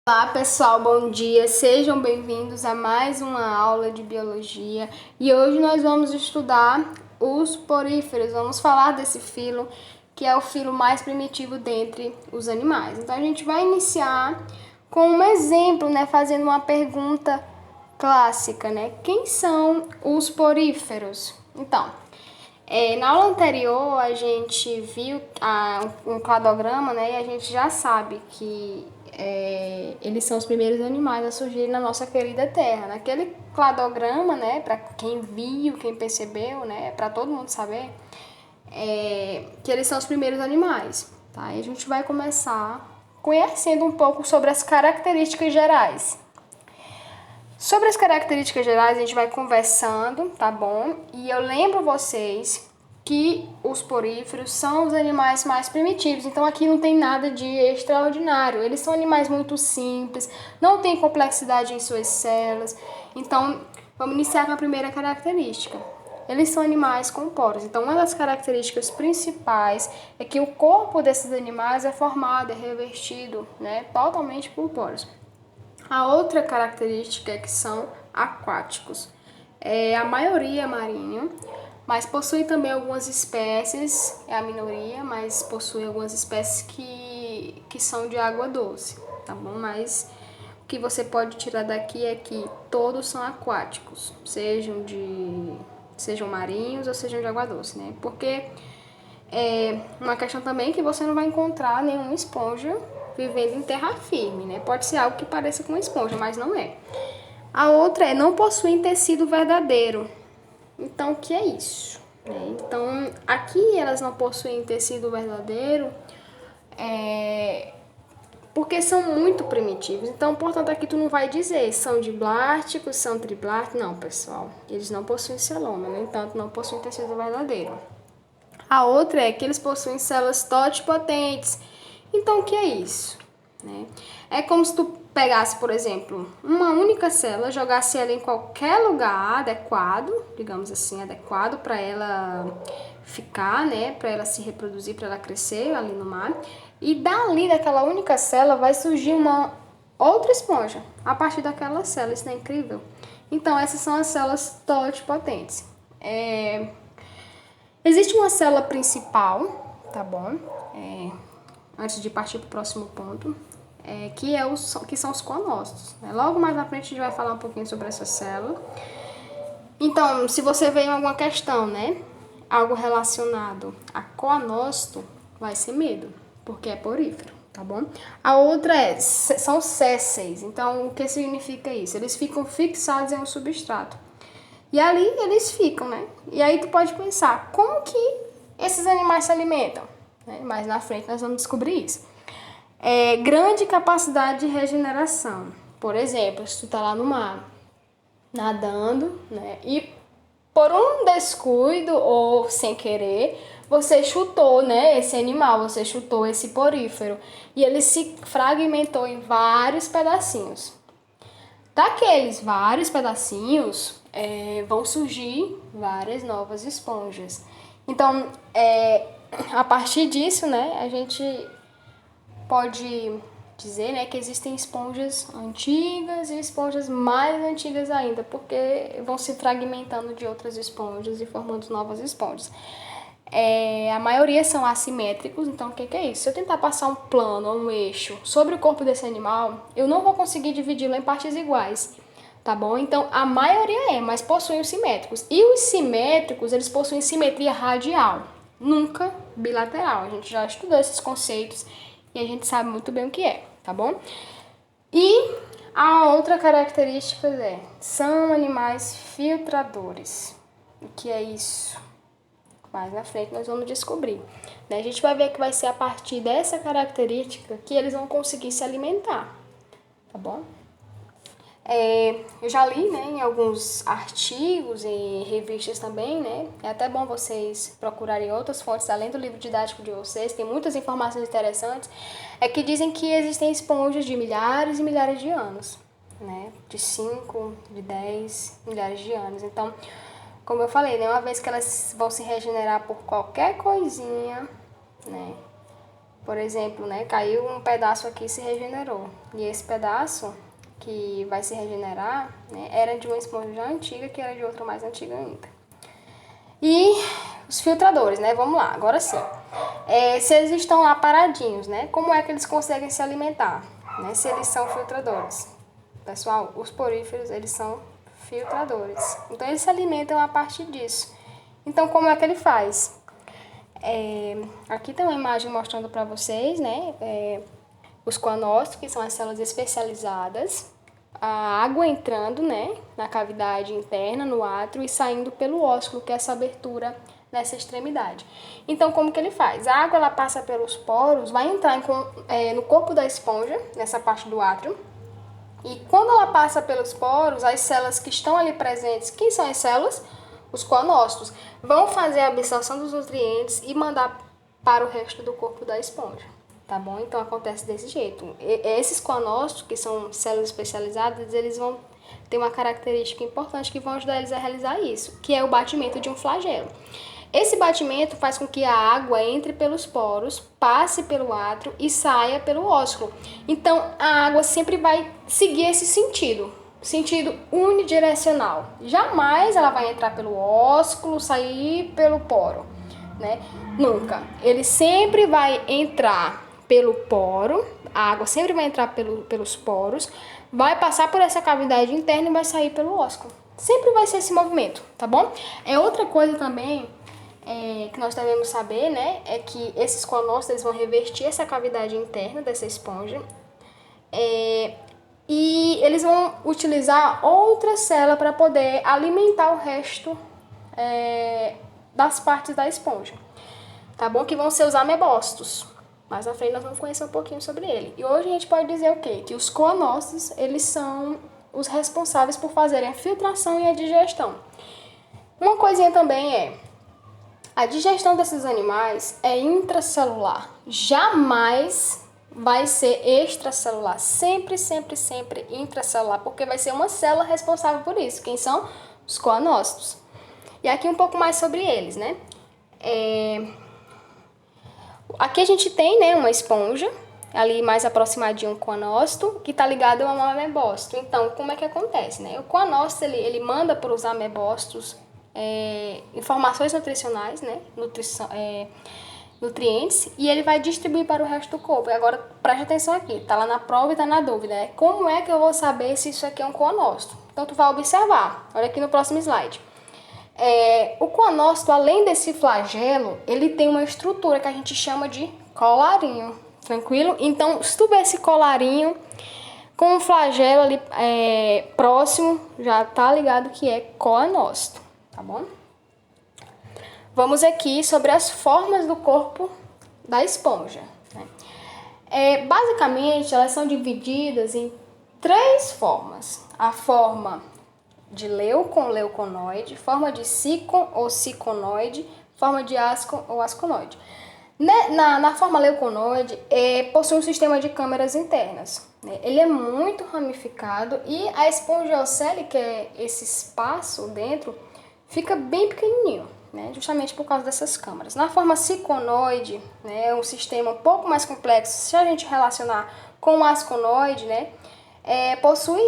Olá pessoal, bom dia, sejam bem-vindos a mais uma aula de biologia e hoje nós vamos estudar os poríferos, vamos falar desse filo que é o filo mais primitivo dentre os animais. Então a gente vai iniciar com um exemplo, fazendo uma pergunta clássica, quem são os poríferos? Então, na aula anterior a gente viu um cladograma, e a gente já sabe que eles são os primeiros animais a surgirem na nossa querida Terra. Naquele cladograma, para quem viu, quem percebeu, para todo mundo saber, que eles são os primeiros animais. Tá? E a gente vai começar conhecendo um pouco sobre as características gerais. Sobre as características gerais a gente vai conversando, tá bom? E eu lembro vocês que os poríferos são os animais mais primitivos, então aqui não tem nada de extraordinário. Eles são animais muito simples, não tem complexidade em suas células. Então, vamos iniciar com a primeira característica. Eles são animais com poros. Então, uma das características principais é que o corpo desses animais é formado, é revestido, totalmente por poros. A outra característica é que são aquáticos. A maioria é marinho, mas possui também algumas espécies, é a minoria, mas possui algumas espécies que são de água doce, tá bom? Mas o que você pode tirar daqui é que todos são aquáticos, sejam marinhos ou sejam de água doce, Porque uma questão também que você não vai encontrar nenhuma esponja vivendo em terra firme, Pode ser algo que pareça com uma esponja, mas não é. A outra não possuem tecido verdadeiro. Então, o que é isso? Então, aqui elas não possuem tecido verdadeiro porque são muito primitivos. Então, portanto, aqui tu não vai dizer são diblásticos, são triblásticos. Não, pessoal. Eles não possuem celoma, no entanto, não possuem tecido verdadeiro. A outra é que eles possuem células totipotentes. Então, o que é isso? É como se tu pegasse, por exemplo, uma única célula, jogasse ela em qualquer lugar adequado, digamos assim, adequado para ela ficar, para ela se reproduzir, para ela crescer ali no mar. E dali, daquela única célula, vai surgir uma outra esponja a partir daquela célula. Isso não é incrível? Então, essas são as células totipotentes. Existe uma célula principal, tá bom? Antes de partir para o próximo ponto, que são os coanócitos. Logo mais na frente a gente vai falar um pouquinho sobre essa célula. Então, se você vê em alguma questão, algo relacionado a coanócito, vai ser medo, porque é porífero, tá bom? A outra são sésseis. Então, o que significa isso? Eles ficam fixados em um substrato. E ali eles ficam, E aí tu pode pensar, como que esses animais se alimentam? Mais na frente nós vamos descobrir isso. Grande capacidade de regeneração. Por exemplo, se tu tá lá no mar, nadando, e por um descuido ou sem querer, você chutou, esse animal, você chutou esse porífero e ele se fragmentou em vários pedacinhos. Daqueles vários pedacinhos, vão surgir várias novas esponjas. Então, a partir disso, a gente pode dizer, que existem esponjas antigas e esponjas mais antigas ainda, porque vão se fragmentando de outras esponjas e formando novas esponjas. A maioria são assimétricos, então o que é isso? Se eu tentar passar um plano ou um eixo sobre o corpo desse animal, eu não vou conseguir dividi-lo em partes iguais, tá bom? Então a maioria mas possuem os simétricos. E os simétricos, eles possuem simetria radial, nunca bilateral. A gente já estudou esses conceitos e a gente sabe muito bem o que é, tá bom? E a outra característica são animais filtradores. O que é isso? Mais na frente nós vamos descobrir. A gente vai ver que vai ser a partir dessa característica que eles vão conseguir se alimentar, tá bom? Eu já li, em alguns artigos e revistas também, É até bom vocês procurarem outras fontes, além do livro didático de vocês, tem muitas informações interessantes, que dizem que existem esponjas de milhares e milhares de anos, De 5, de 10 milhares de anos. Então, como eu falei, uma vez que elas vão se regenerar por qualquer coisinha, Por exemplo, né, caiu um pedaço aqui e se regenerou. E esse pedaço que vai se regenerar, né, era de uma esponja antiga que era de outra mais antiga ainda. E os filtradores, né? Vamos lá, agora sim. Se eles estão lá paradinhos, né? Como é que eles conseguem se alimentar? Né? Se eles são filtradores. Pessoal, os poríferos, eles são filtradores. Então, eles se alimentam a partir disso. Então, como é que ele faz? Aqui tem uma imagem mostrando para vocês, né? Os coanócitos, que são as células especializadas, a água entrando, né, na cavidade interna, no átrio, e saindo pelo ósculo, que é essa abertura nessa extremidade. Então, como que ele faz? A água, ela passa pelos poros, vai entrar no corpo da esponja, nessa parte do átrio, e quando ela passa pelos poros, as células que estão ali presentes, quem são as células? Os coanócitos, vão fazer a absorção dos nutrientes e mandar para o resto do corpo da esponja. Tá bom? Então acontece desse jeito. Esses coanócitos, que são células especializadas, eles vão ter uma característica importante que vão ajudar eles a realizar isso, que é o batimento de um flagelo. Esse batimento faz com que a água entre pelos poros, passe pelo átrio e saia pelo ósculo. Então a água sempre vai seguir esse sentido unidirecional. Jamais ela vai entrar pelo ósculo, sair pelo poro, né? Nunca. Ele sempre vai entrar pelo poro, a água sempre vai entrar pelos poros, vai passar por essa cavidade interna e vai sair pelo ósculo. Sempre vai ser esse movimento, tá bom? Outra coisa também que nós devemos saber, né, é que esses coanócitos, eles vão revestir essa cavidade interna dessa esponja e eles vão utilizar outra célula para poder alimentar o resto das partes da esponja, tá bom? Que vão ser os amebócitos. Mais na frente nós vamos conhecer um pouquinho sobre ele. E hoje a gente pode dizer o quê? Que os coanócitos, eles são os responsáveis por fazerem a filtração e a digestão. Uma coisinha também a digestão desses animais é intracelular. Jamais vai ser extracelular. Sempre, sempre, sempre intracelular, porque vai ser uma célula responsável por isso. Quem são? Os coanócitos. E aqui um pouco mais sobre eles, né? Aqui a gente tem, né, uma esponja, ali mais aproximadinho um coanócito, que está ligado a um amebócito. Então, como é que acontece, né? O coanócito, ele manda para os amebócitos informações nutricionais, né, nutrientes, e ele vai distribuir para o resto do corpo. E agora, preste atenção aqui, tá lá na prova e tá na dúvida, né? Como é que eu vou saber se isso aqui é um coanócito? Então, tu vai observar, olha aqui no próximo slide. O coanócito, além desse flagelo, ele tem uma estrutura que a gente chama de colarinho, tranquilo? Então, se tu ver esse colarinho com um flagelo ali próximo, já tá ligado que é coanócito, tá bom? Vamos aqui sobre as formas do corpo da esponja, né? Basicamente, elas são divididas em 3 formas. A forma de leucon, leuconoide, forma de sícon ou siconoide, forma de ascon ou asconoide. Na forma leuconoide, possui um sistema de câmeras internas. Ele é muito ramificado e a espongiocele, que é esse espaço dentro, fica bem pequenininho, né? Justamente por causa dessas câmeras. Na forma siconoide, né, é um sistema um pouco mais complexo. Se a gente relacionar com o asconoide, né, possui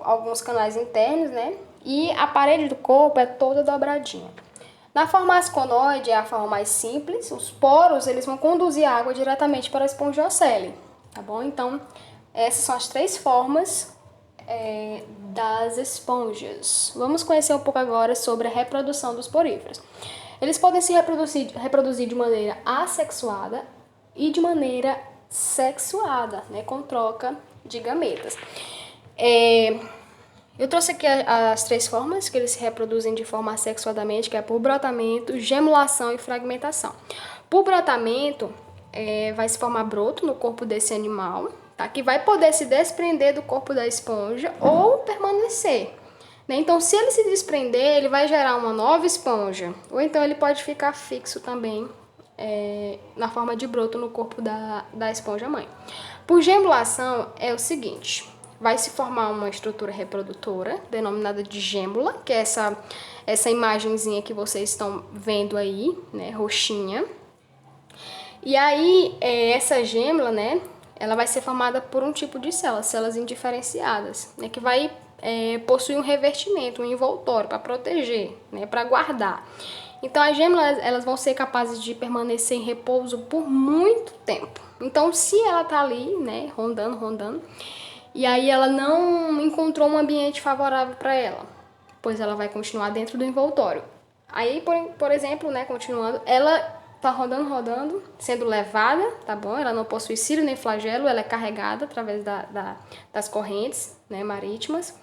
alguns canais internos, né? E a parede do corpo é toda dobradinha. Na forma asconoide, é a forma mais simples. Os poros, eles vão conduzir a água diretamente para a espongiocele, tá bom? Então, essas são as 3 formas das esponjas. Vamos conhecer um pouco agora sobre a reprodução dos poríferos. Eles podem se reproduzir de maneira assexuada e de maneira sexuada, né, com troca de gametas. Eu trouxe aqui as 3 formas que eles se reproduzem de forma assexuadamente, que é por brotamento, gemulação e fragmentação. Por brotamento, vai se formar broto no corpo desse animal, tá? Que vai poder se desprender do corpo da esponja ou permanecer, né? Então, se ele se desprender, ele vai gerar uma nova esponja, ou então ele pode ficar fixo também na forma de broto no corpo da esponja mãe. Por gemulação é o seguinte: vai se formar uma estrutura reprodutora, denominada de gêmula, que é essa imagenzinha que vocês estão vendo aí, né, roxinha. E aí, essa gêmea, né, ela vai ser formada por um tipo de células indiferenciadas, né, que vai possuir um revestimento, um envoltório para proteger, né, para guardar. Então, as gêmeas, elas vão ser capazes de permanecer em repouso por muito tempo. Então, se ela tá ali, né, rondando, e aí ela não encontrou um ambiente favorável para ela, pois ela vai continuar dentro do envoltório. Aí, por exemplo, né, continuando, ela tá rodando, sendo levada, tá bom? Ela não possui cílio nem flagelo, ela é carregada através das correntes, né, marítimas.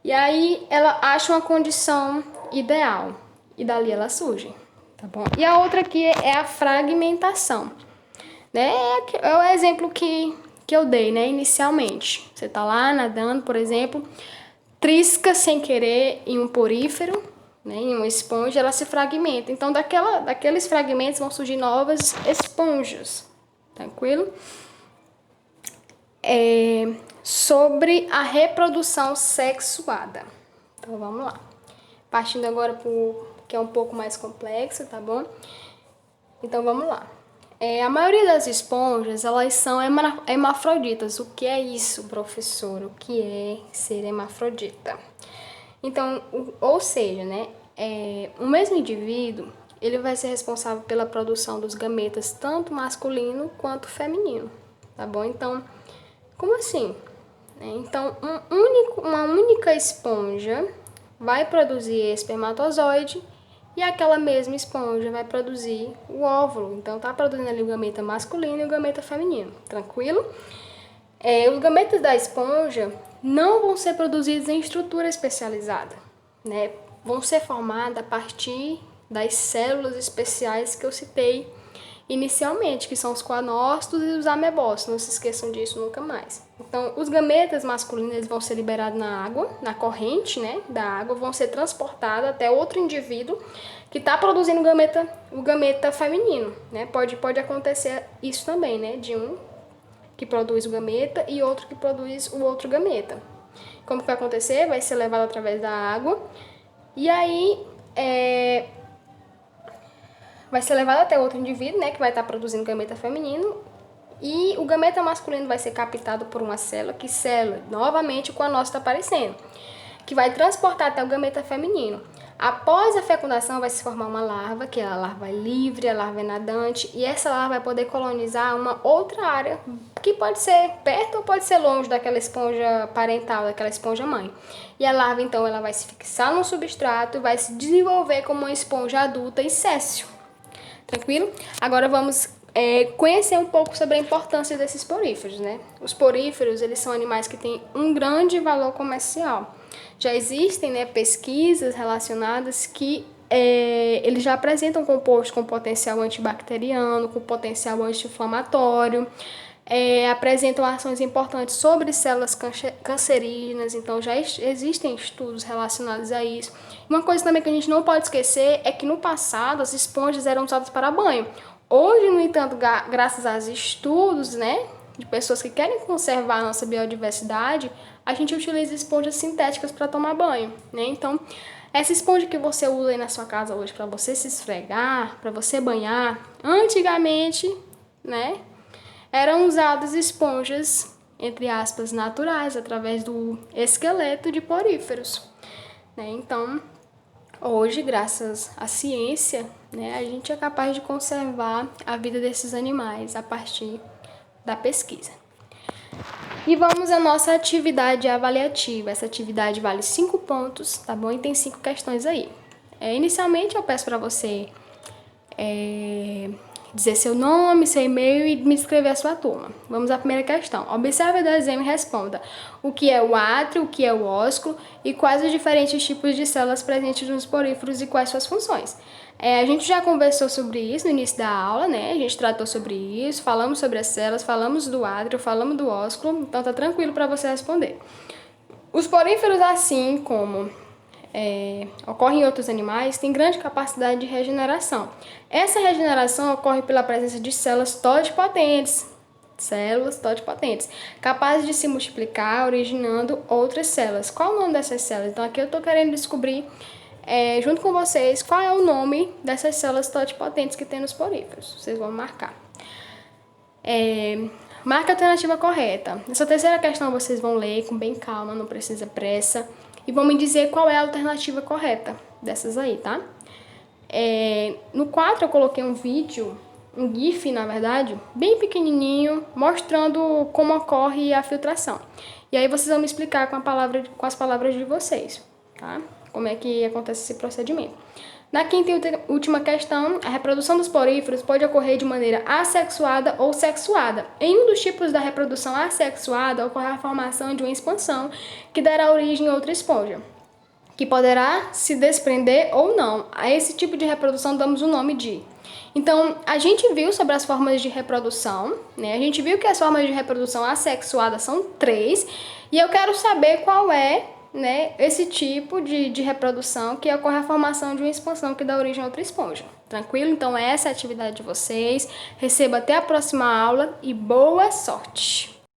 E aí ela acha uma condição ideal e dali ela surge, tá bom? E a outra aqui é a fragmentação, né? É o exemplo que eu dei, né, inicialmente. Você tá lá nadando, por exemplo, trisca sem querer em um porífero, né, em uma esponja, ela se fragmenta. Então, daqueles fragmentos vão surgir novas esponjas, tranquilo? Sobre a reprodução sexuada. Então, vamos lá. Partindo agora para o que é um pouco mais complexo, tá bom? Então, vamos lá. A maioria das esponjas, elas são hermafroditas. O que é isso, professor? O que é ser hermafrodita? Então, ou seja, né, o mesmo indivíduo, ele vai ser responsável pela produção dos gametas, tanto masculino quanto feminino, tá bom? Então, como assim? Então, uma única esponja vai produzir espermatozoide e aquela mesma esponja vai produzir o óvulo. Então, tá produzindo ali o gameta masculino e o gameta feminino, tranquilo? Os gametas da esponja não vão ser produzidos em estrutura especializada, né? Vão ser formados a partir das células especiais que eu citei inicialmente, que são os coanócitos e os amebócitos, não se esqueçam disso nunca mais. Então, os gametas masculinos eles vão ser liberados na água, na corrente, né, da água, vão ser transportados até outro indivíduo que está produzindo o gameta feminino, né? Pode acontecer isso também, né, de um que produz o gameta e outro que produz o outro gameta. Como que vai acontecer? Vai ser levado através da água e aí vai ser levado até outro indivíduo, né, que vai estar produzindo gameta feminino e o gameta masculino vai ser captado por uma célula, novamente o coanócito está aparecendo, que vai transportar até o gameta feminino. Após a fecundação vai se formar uma larva, que é a larva livre, a larva nadante, e essa larva vai poder colonizar uma outra área, que pode ser perto ou pode ser longe daquela esponja parental, daquela esponja mãe. E a larva, então, ela vai se fixar no substrato e vai se desenvolver como uma esponja adulta e séssil. Tranquilo? Agora vamos conhecer um pouco sobre a importância desses poríferos, né? Os poríferos, eles são animais que têm um grande valor comercial. Já existem, né, pesquisas relacionadas que eles já apresentam compostos com potencial antibacteriano, com potencial anti-inflamatório, apresentam ações importantes sobre células cancerígenas, então já existem estudos relacionados a isso. Uma coisa também que a gente não pode esquecer é que no passado as esponjas eram usadas para banho. Hoje, no entanto, graças aos estudos, né, de pessoas que querem conservar a nossa biodiversidade, a gente utiliza esponjas sintéticas para tomar banho, né? Então, essa esponja que você usa aí na sua casa hoje para você se esfregar, para você banhar, antigamente, né, eram usadas esponjas, entre aspas, naturais, através do esqueleto de poríferos, né? Então, hoje, graças à ciência, né, a gente é capaz de conservar a vida desses animais a partir da pesquisa. E vamos à nossa atividade avaliativa. Essa atividade vale 5 pontos, tá bom? E tem 5 questões aí. Inicialmente, eu peço para você dizer seu nome, seu e-mail e me escrever a sua turma. Vamos à primeira questão. Observe o desenho e responda o que é o átrio, o que é o ósculo e quais os diferentes tipos de células presentes nos poríferos e quais suas funções. A gente já conversou sobre isso no início da aula, né? A gente tratou sobre isso, falamos sobre as células, falamos do átrio, falamos do ósculo, então tá tranquilo para você responder. Os poríferos, assim como ocorre em outros animais, têm grande capacidade de regeneração. Essa regeneração ocorre pela presença de células todipotentes, capazes de se multiplicar, originando outras células. Qual o nome dessas células? Então aqui eu estou querendo descobrir, junto com vocês, qual é o nome dessas células todipotentes que tem nos poríferos. Vocês vão marcar. Marca a alternativa correta. Essa terceira questão vocês vão ler com bem calma, não precisa pressa. E vão me dizer qual é a alternativa correta dessas aí, tá? No 4 eu coloquei um vídeo, um GIF, na verdade, bem pequenininho, mostrando como ocorre a filtração. E aí vocês vão me explicar com as palavras de vocês, tá? Como é que acontece esse procedimento. Na quinta e última questão, a reprodução dos poríferos pode ocorrer de maneira assexuada ou sexuada. Em um dos tipos da reprodução assexuada, ocorre a formação de uma expansão que dará origem a outra esponja, que poderá se desprender ou não. A esse tipo de reprodução damos o nome de... Então, a gente viu sobre as formas de reprodução, né? A gente viu que as formas de reprodução assexuada são 3, e eu quero saber qual é, né, esse tipo de reprodução que ocorre a formação de uma expansão que dá origem a outra esponja. Tranquilo? Então, essa é a atividade de vocês. Receba até a próxima aula e boa sorte!